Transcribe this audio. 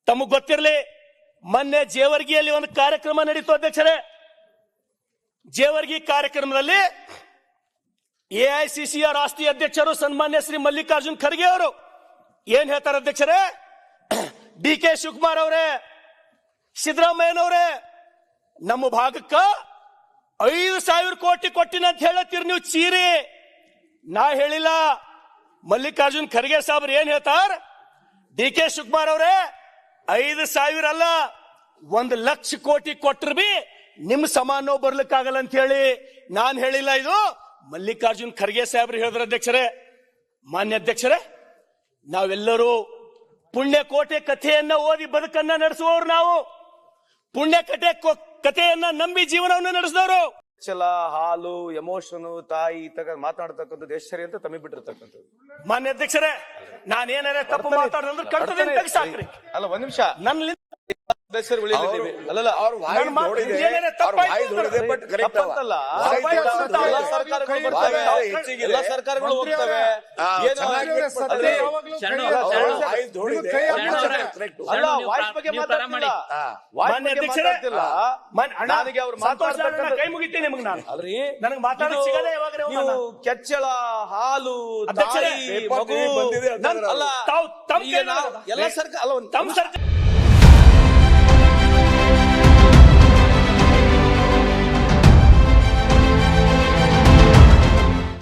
ತಮಗ್ ಗೊತ್ತಿರಲಿ, ಮೊನ್ನೆ ಜೇವರ್ಗಿಯಲ್ಲಿ ಒಂದು ಕಾರ್ಯಕ್ರಮ ನಡೀತು ಅಧ್ಯಕ್ಷರೇ. ಜೇವರ್ಗಿ ಕಾರ್ಯಕ್ರಮದಲ್ಲಿ ಎಐಸಿಸಿಯ ರಾಷ್ಟ್ರೀಯ ಅಧ್ಯಕ್ಷರು ಸನ್ಮಾನ್ಯ ಶ್ರೀ ಮಲ್ಲಿಕಾರ್ಜುನ್ ಖರ್ಗೆ ಅವರು ಏನ್ ಹೇಳ್ತಾರೆ ಅಧ್ಯಕ್ಷರೇ? ಡಿ ಕೆ ಶಿವಕುಮಾರ್ ಅವರೇ, ಸಿದ್ದರಾಮಯ್ಯನವರೇ, ನಮ್ಮ ಭಾಗಕ್ಕ 5,000 ಕೋಟಿ ಕೊಟ್ಟಿನ ಅಂತ ಹೇಳತ್ತೀರಿ ನೀವು ಚೀರಿ. ನಾ ಹೇಳಿಲ್ಲ, ಮಲ್ಲಿಕಾರ್ಜುನ್ ಖರ್ಗೆ ಸಾಬ್ರು ಏನ್ ಹೇಳ್ತಾರ? ಡಿ ಕೆ ಶಿವಕುಮಾರ್ ಅವರೇ 5,000 ಅಲ್ಲ, 1,00,000 ಕೋಟಿ ಕೊಟ್ಟರು ಬಿ ನಿಮ್ ಸಮಾನ ಬರ್ಲಿಕ್ಕಾಗಲ್ಲ ಅಂತ ಹೇಳಿ ನಾನ್ ಹೇಳಿಲ್ಲ. ಇದು ಮಲ್ಲಿಕಾರ್ಜುನ್ ಖರ್ಗೆ ಸಾಹೇಬ್ರು ಹೇಳಿದ್ರ ಅಧ್ಯಕ್ಷರೇ. ಮಾನ್ಯ ಅಧ್ಯಕ್ಷರೇ, ನಾವೆಲ್ಲರೂ ಪುಣ್ಯಕೋಟೆ ಕಥೆಯನ್ನ ಓದಿ ಬದುಕನ್ನ ನಡೆಸುವವರು. ನಾವು ಕಥೆಯನ್ನ ನಂಬಿ ಜೀವನವನ್ನು ನಡೆಸಿದವರು. ಚಲ ಹಾಲು ಎಮೋಷನ್ ತಾಯಿ ಮಾತನಾಡ್ತಕ್ಕಂಥದ್ದು ಎಷ್ಟು ಸರಿ ಅಂತ ತಮಗೆ ಬಿಟ್ಟಿರ್ತಕ್ಕಂಥದ್ದು. ಮಾನ್ಯ ಅಧ್ಯಕ್ಷರೇ, ನಾನೇನಾರ ತಪ್ಪು ಮಾತಾಡಿದ್ರೆ ಕರ್ತವ್ಯ ತೆಗೆಸಾಕ್ರಿ. ಅಲ್ಲ, ಒಂದ್ ನಿಮಿಷ. ನನ್ನ ಎಲ್ಲ ಸರ್ಕಾರಗಳು ಹೋಗ್ತವೆ. ಕೈ ಮುಗಿತೀನಿ ನಿಮಗೆ. ನಾನು ನನಗೆ ಮಾತಾಡೋ ಸಿಗದೆ ಕೆಚ್ಚಳ ಹಾಲು ಮಗು ಎಲ್ಲ ಸರ್ಕಾರ ತಮ್ಮ ಸರ್ಕಾರ